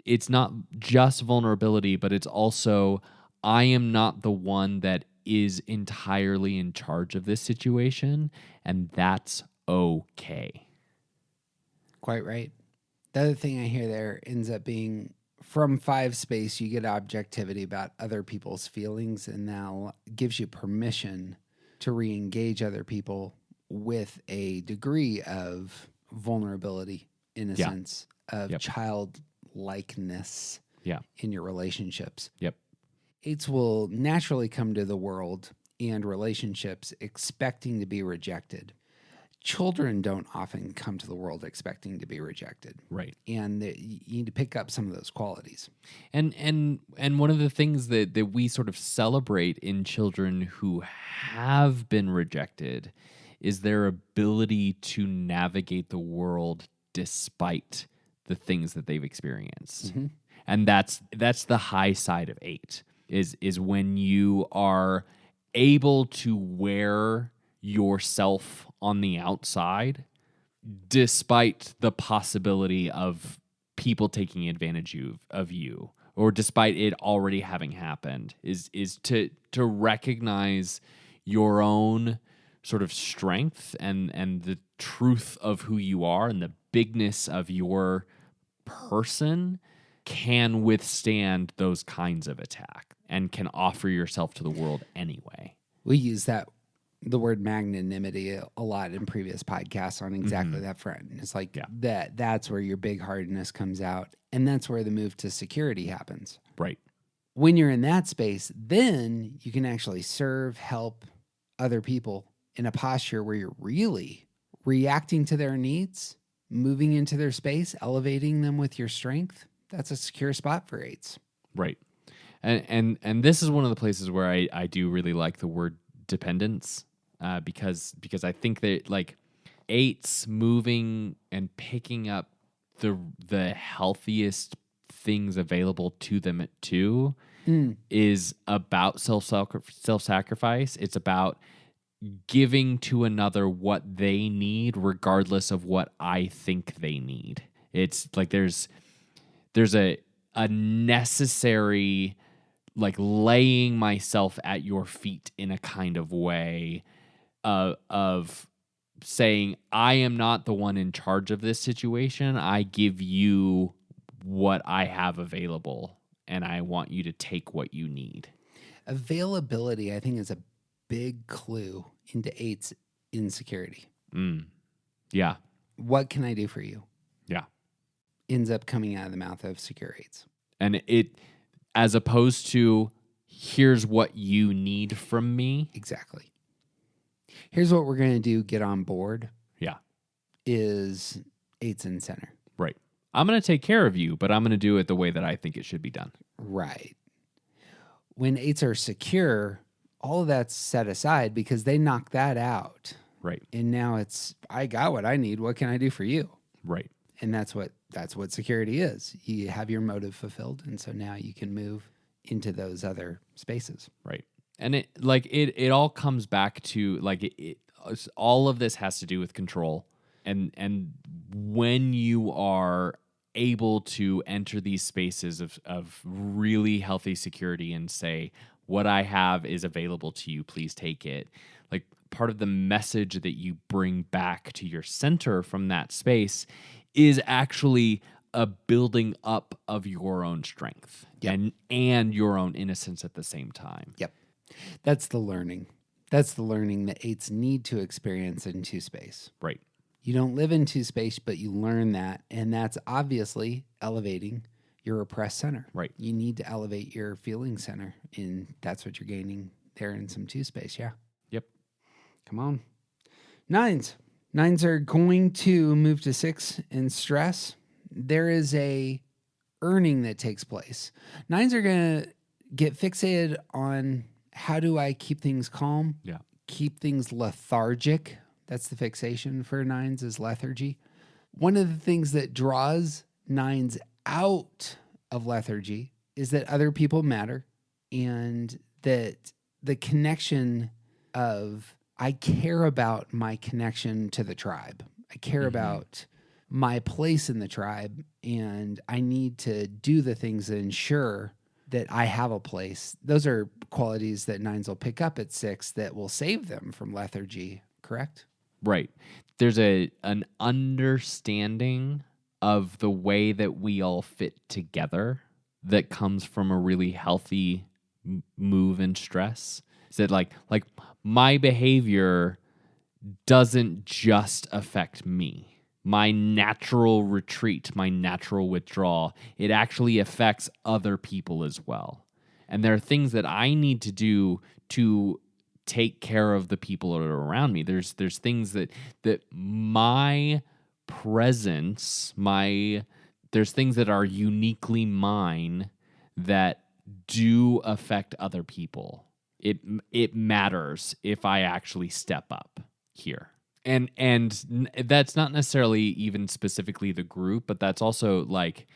Speaker 2: It's not just vulnerability, but it's also I am not the one that is entirely in charge of this situation, and that's okay.
Speaker 1: Quite right. The other thing I hear there ends up being from 5 space, you get objectivity about other people's feelings, and now gives you permission to re-engage other people with a degree of vulnerability, innocence, of childlikeness in your relationships.
Speaker 2: Yep.
Speaker 1: 8s will naturally come to the world and relationships expecting to be rejected. Children don't often come to the world expecting to be rejected.
Speaker 2: Right.
Speaker 1: And you need to pick up some of those qualities.
Speaker 2: And one of the things that we sort of celebrate in children who have been rejected is their ability to navigate the world despite the things that they've experienced. Mm-hmm. And that's the high side of 8. Is when you are able to wear yourself on the outside despite the possibility of people taking advantage of you, or despite it already having happened, is to recognize your own sort of strength and the truth of who you are and the bigness of your person, can withstand those kinds of attack and can offer yourself to the world anyway.
Speaker 1: We use the word magnanimity a lot in previous podcasts on exactly that front. It's like that's where your big heartedness comes out, and that's where the move to security happens.
Speaker 2: Right.
Speaker 1: When you're in that space, then you can actually serve, help other people in a posture where you're really reacting to their needs, moving into their space, elevating them with your strength. That's a secure spot for 8s.
Speaker 2: Right. And this is one of the places where I do really like the word dependence, because I think that like 8s moving and picking up the healthiest things available to them at 2 is about self-sacrifice. It's about giving to another what they need, regardless of what I think they need. It's like there's a necessary, like, laying myself at your feet in a kind of way of saying, I am not the one in charge of this situation. I give you what I have available, and I want you to take what you need.
Speaker 1: Availability, I think, is a big clue into 8's insecurity.
Speaker 2: Yeah.
Speaker 1: What can I do for you?
Speaker 2: Yeah.
Speaker 1: Ends up coming out of the mouth of secure 8's.
Speaker 2: And it, as opposed to, here's what you need from me.
Speaker 1: Exactly. Here's what we're going to do, get on board.
Speaker 2: Yeah.
Speaker 1: Is 8's in center.
Speaker 2: Right. I'm going to take care of you, but I'm going to do it the way that I think it should be done.
Speaker 1: Right. When 8's are secure, all of that's set aside because they knock that out.
Speaker 2: Right.
Speaker 1: And now it's, I got what I need. What can I do for you?
Speaker 2: Right.
Speaker 1: And that's what security is. You have your motive fulfilled, and so now you can move into those other spaces.
Speaker 2: Right. And it all comes back to, like, all of this has to do with control. And when you are able to enter these spaces of really healthy security and say, what I have is available to you, please take it. Like, part of the message that you bring back to your center from that space is actually a building up of your own strength.
Speaker 1: Yep.
Speaker 2: and your own innocence at the same time.
Speaker 1: Yep. That's the learning. That's the learning that 8's need to experience in 2 space.
Speaker 2: Right.
Speaker 1: You don't live in 2 space, but you learn that. And that's obviously elevating your oppressed center.
Speaker 2: Right.
Speaker 1: You need to elevate your feeling center. And that's what you're gaining there in some 2 space. Yeah.
Speaker 2: Yep.
Speaker 1: Come on. 9's. 9's are going to move to 6 in stress. There is a earning that takes place. 9's are going to get fixated on, how do I keep things calm?
Speaker 2: Yeah.
Speaker 1: Keep things lethargic. That's the fixation for 9's, is lethargy. One of the things that draws 9's out of lethargy is that other people matter, and that the connection of, I care about my connection to the tribe. I care about my place in the tribe, and I need to do the things that ensure that I have a place. Those are qualities that 9's will pick up at 6 that will save them from lethargy, correct?
Speaker 2: Right. There's an understanding of the way that we all fit together that comes from a really healthy move in stress. Is that like my behavior doesn't just affect me. My natural retreat, my natural withdrawal, it actually affects other people as well. And there are things that I need to do to take care of the people that are around me. There's things that my presence, there's things that are uniquely mine that do affect other people. It matters if I actually step up here. And that's not necessarily even specifically the group, but that's also like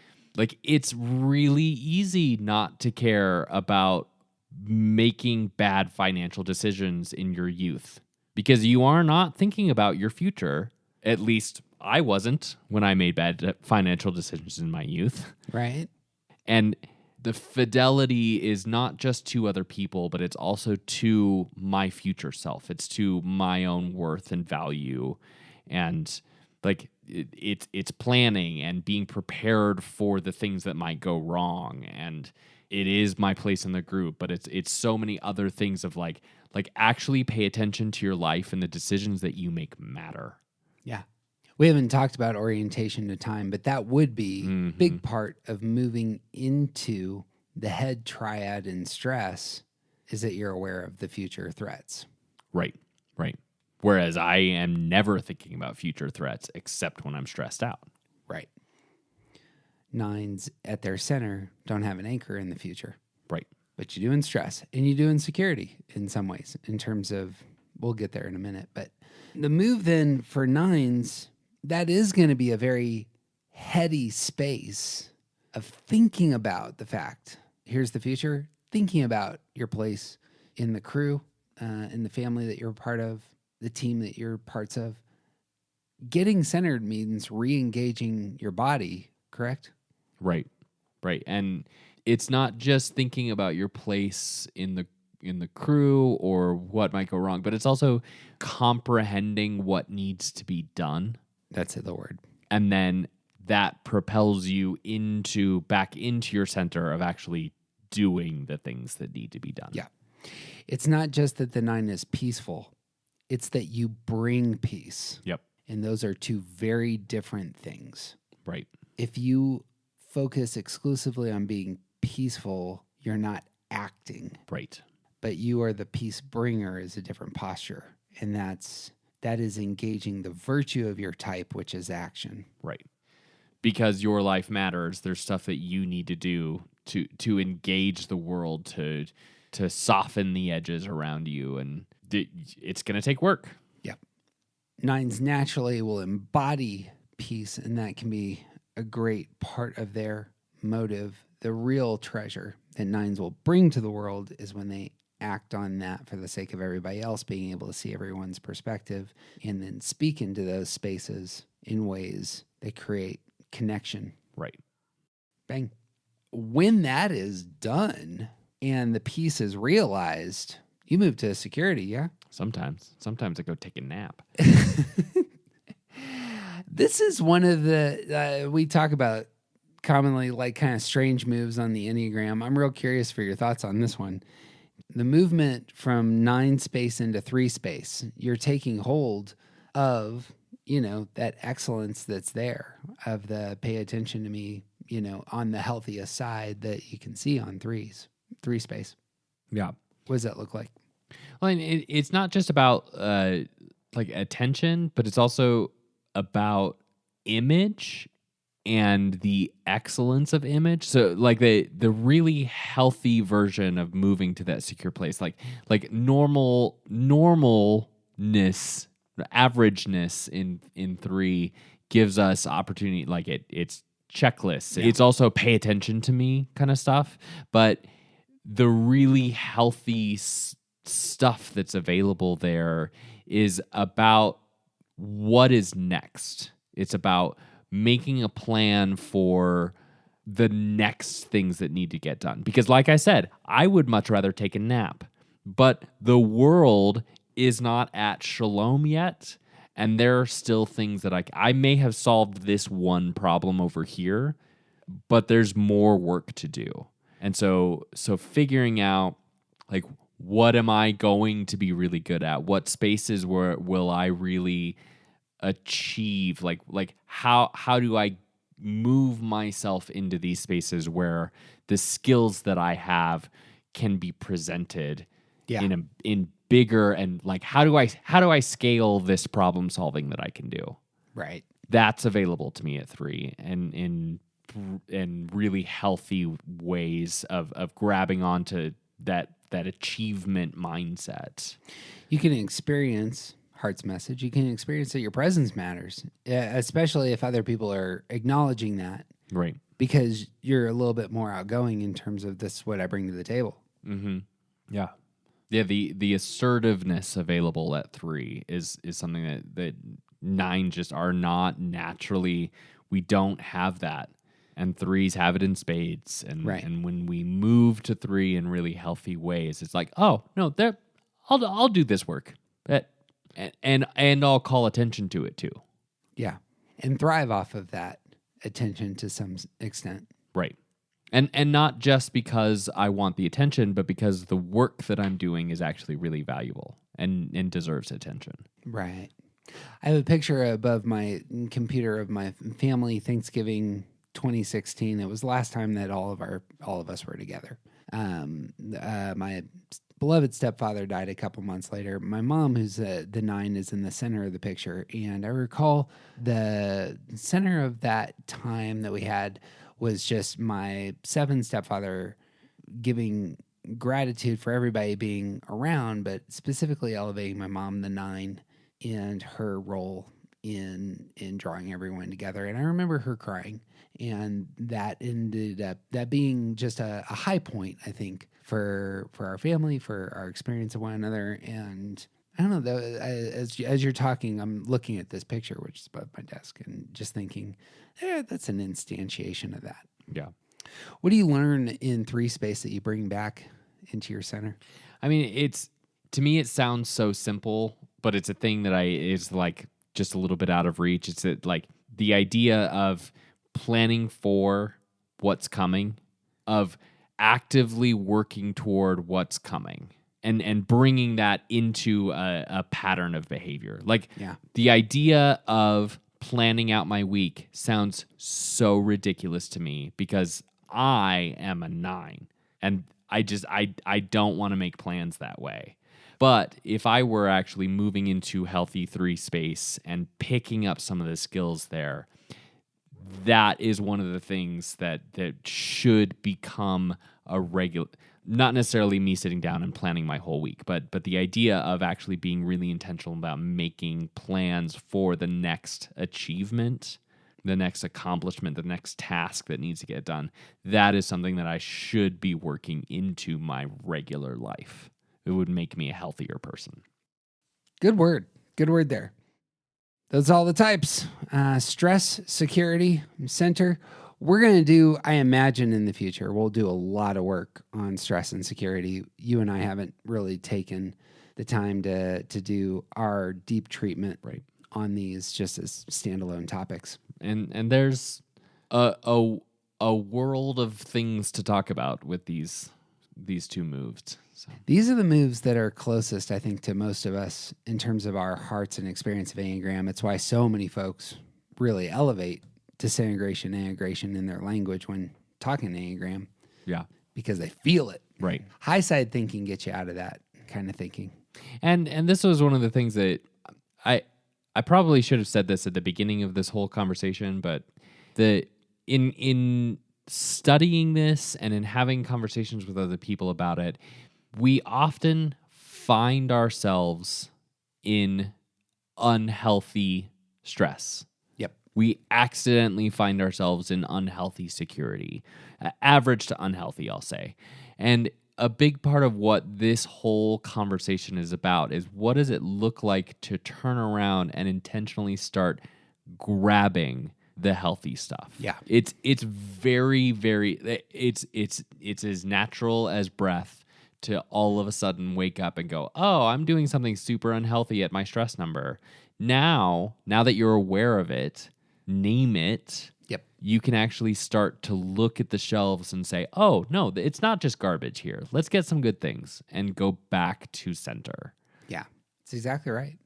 Speaker 2: it's really easy not to care about making bad financial decisions in your youth because you are not thinking about your future. At least I wasn't when I made bad financial decisions in my youth.
Speaker 1: Right.
Speaker 2: And the fidelity is not just to other people, but it's also to my future self. It's to my own worth and value. And like it's planning and being prepared for the things that might go wrong, and it is my place in the group, but it's so many other things of like actually pay attention to your life, and the decisions that you make matter.
Speaker 1: Yeah. We haven't talked about orientation to time, but that would be a big part of moving into the head triad in stress, is that you're aware of the future threats.
Speaker 2: Right. Whereas I am never thinking about future threats except when I'm stressed out.
Speaker 1: Right. 9s at their center don't have an anchor in the future.
Speaker 2: Right.
Speaker 1: But you do in stress, and you do in security in some ways, in terms of, we'll get there in a minute. But the move then for 9s, that is going to be a very heady space of thinking about the fact, here's the future, thinking about your place in the crew, in the family that you're a part of, the team that you're parts of. Getting centered means re-engaging your body, correct?
Speaker 2: Right. And it's not just thinking about your place in the crew or what might go wrong, but it's also comprehending what needs to be done.
Speaker 1: That's the word.
Speaker 2: And then that propels you back into your center of actually doing the things that need to be done.
Speaker 1: Yeah. It's not just that the 9 is peaceful. It's that you bring peace.
Speaker 2: Yep.
Speaker 1: And those are two very different things.
Speaker 2: Right.
Speaker 1: If you focus exclusively on being peaceful, you're not acting.
Speaker 2: Right.
Speaker 1: But you are the peace bringer is a different posture. And that is engaging the virtue of your type, which is action.
Speaker 2: Right. Because your life matters. There's stuff that you need to do to engage the world, to soften the edges around you, and it's going to take work.
Speaker 1: Yep. 9s naturally will embody peace, and that can be a great part of their motive. The real treasure that 9s will bring to the world is when they act on that for the sake of everybody else, being able to see everyone's perspective and then speak into those spaces in ways that create connection.
Speaker 2: Right.
Speaker 1: Bang. When that is done and the peace is realized, you move to security, yeah?
Speaker 2: Sometimes I go take a nap.
Speaker 1: This is one of the, we talk about commonly like kind of strange moves on the enneagram. I'm real curious for your thoughts on this one. The movement from 9 space into 3 space, you're taking hold of, that excellence that's there, of the pay attention to me, on the healthiest side that you can see on 3 space.
Speaker 2: Yeah.
Speaker 1: What does that look like?
Speaker 2: Well, and it's not just about like attention, but it's also about image and the excellence of image. So like the really healthy version of moving to that secure place, like normalness, averageness in 3 gives us opportunity. Like it's checklists. Yeah. It's also pay attention to me kind of stuff. But the really healthy stuff that's available there is about what is next. It's about making a plan for the next things that need to get done. Because like I said, I would much rather take a nap, but the world is not at shalom yet. And there are still things that I may have solved this one problem over here, but there's more work to do. And so figuring out like, what am I going to be really good at? What spaces will I really achieve? Like how do I move myself into these spaces where the skills that I have can be presented in bigger, and like how do I scale this problem solving that I can do?
Speaker 1: Right.
Speaker 2: That's available to me at 3, and in really healthy ways of grabbing onto that achievement mindset. You
Speaker 1: can experience heart's message. You can experience that your presence matters, especially if other people are acknowledging that.
Speaker 2: Right.
Speaker 1: Because you're a little bit more outgoing in terms of this is what I bring to the table.
Speaker 2: Mm-hmm. Yeah. Yeah. The assertiveness available at 3 is something that 9 just are not naturally. We don't have that. And 3s have it in spades. And
Speaker 1: right.
Speaker 2: And when we move to 3 in really healthy ways, it's like, oh no, I'll do this work. And I'll call attention to it too.
Speaker 1: Yeah. and thrive off of that attention to some extent.
Speaker 2: Right. And not just because I want the attention, but because the work that I'm doing is actually really valuable and deserves attention.
Speaker 1: Right. I have a picture above my computer of my family Thanksgiving 2016. It was the last time that all of us were together. My beloved stepfather died a couple months later. My mom, who's the 9, is in the center of the picture. And I recall the center of that time that we had was just my 7 stepfather giving gratitude for everybody being around, but specifically elevating my mom, the 9, and her role in drawing everyone together. And I remember her crying, and that ended up that being just a high point, I think, for our family, for our experience of one another. And I don't know, though, as you're talking, I'm looking at this picture, which is above my desk, and just thinking, that's an instantiation of that.
Speaker 2: Yeah.
Speaker 1: What do you learn in 3 space that you bring back into your center?
Speaker 2: I mean, to me, it sounds so simple, but it's a thing that is like just a little bit out of reach. It's like the idea of planning for what's coming, of actively working toward what's coming, and bringing that into a pattern of behavior. Like the idea of planning out my week sounds so ridiculous to me because I am a 9 and I don't want to make plans that way. But if I were actually moving into healthy 3 space and picking up some of the skills there, that is one of the things that should become a regular, not necessarily me sitting down and planning my whole week, but the idea of actually being really intentional about making plans for the next achievement, the next accomplishment, the next task that needs to get done. That is something that I should be working into my regular life. It would make me a healthier person.
Speaker 1: Good word. Good word there. Those are all the types. Stress, security, center. We're going to do, I imagine in the future, we'll do a lot of work on stress and security. You and I haven't really taken the time to do our deep treatment on these just as standalone topics.
Speaker 2: And there's a world of things to talk about with these 2 moves. So.
Speaker 1: These are the moves that are closest, I think, to most of us in terms of our hearts and experience of Enneagram. It's why so many folks really elevate disintegration, integration in their language when talking Enneagram.
Speaker 2: Yeah.
Speaker 1: Because they feel it.
Speaker 2: Right.
Speaker 1: High side thinking gets you out of that kind of thinking.
Speaker 2: And this was one of the things that I probably should have said this at the beginning of this whole conversation, but in studying this and in having conversations with other people about it, we often find ourselves in unhealthy stress.
Speaker 1: Yep.
Speaker 2: We accidentally find ourselves in unhealthy security, average to unhealthy, I'll say. And a big part of what this whole conversation is about is what does it look like to turn around and intentionally start grabbing the healthy stuff.
Speaker 1: Yeah.
Speaker 2: It's very, very, it's as natural as breath to all of a sudden wake up and go, oh, I'm doing something super unhealthy at my stress number. Now that you're aware of it, name it.
Speaker 1: Yep.
Speaker 2: You can actually start to look at the shelves and say, oh, no, it's not just garbage here. Let's get some good things and go back to center.
Speaker 1: Yeah. That's exactly right.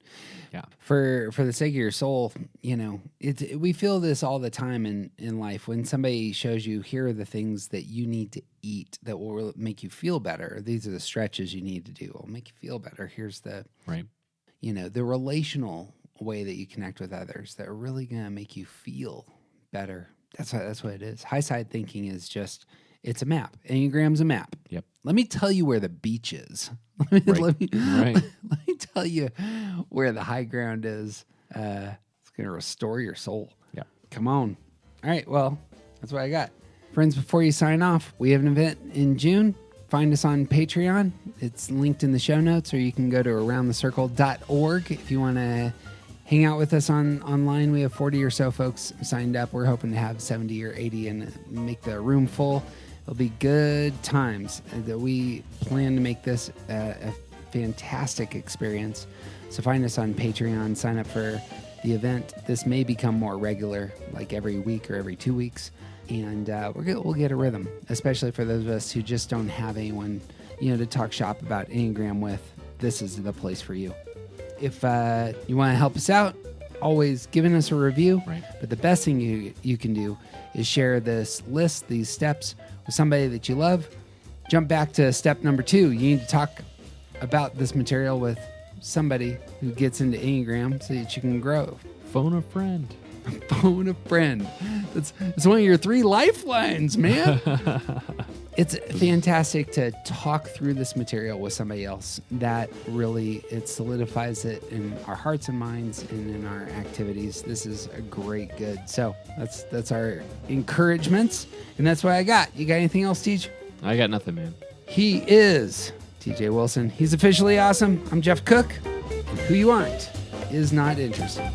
Speaker 2: Yeah.
Speaker 1: For the sake of your soul, we feel this all the time in life. When somebody shows you, here are the things that you need to eat that will make you feel better. These are the stretches you need to do. Will make you feel better. Here's the, the relational way that you connect with others that are really going to make you feel better. That's what it is. High side thinking is just, it's a map. Enneagram's a map.
Speaker 2: Yep.
Speaker 1: Let me tell you where the beach is. Let me tell you where the high ground is. It's going to restore your soul.
Speaker 2: Yeah.
Speaker 1: Come on. All right. Well, that's what I got. Friends, before you sign off, we have an event in June. Find us on Patreon. It's linked in the show notes, or you can go to aroundthecircle.org if you want to hang out with us online. We have 40 or so folks signed up. We're hoping to have 70 or 80 and make the room full. It'll be good times. That we plan to make this a fantastic experience. So find us on Patreon. Sign up for the event, this may become more regular, like every week or every 2 weeks. And we'll get a rhythm, especially for those of us who just don't have anyone, to talk shop about Enneagram with. This is the place for you. If you want to help us out, always giving us a review.
Speaker 2: Right.
Speaker 1: But the best thing you can do is share this list, these steps, with somebody that you love. Jump back to step number 2. You need to talk about this material with somebody who gets into Enneagram so that you can grow.
Speaker 2: Phone a friend.
Speaker 1: Phone a friend. It's one of your 3 lifelines, man. It's fantastic to talk through this material with somebody else. That really, it solidifies it in our hearts and minds and in our activities. This is a great good. So that's our encouragements, and that's what I got. You got anything else, Teach?
Speaker 2: I got nothing, man.
Speaker 1: He is TJ Wilson. He's officially awesome. I'm Jeff Cook. And who you aren't is not interested.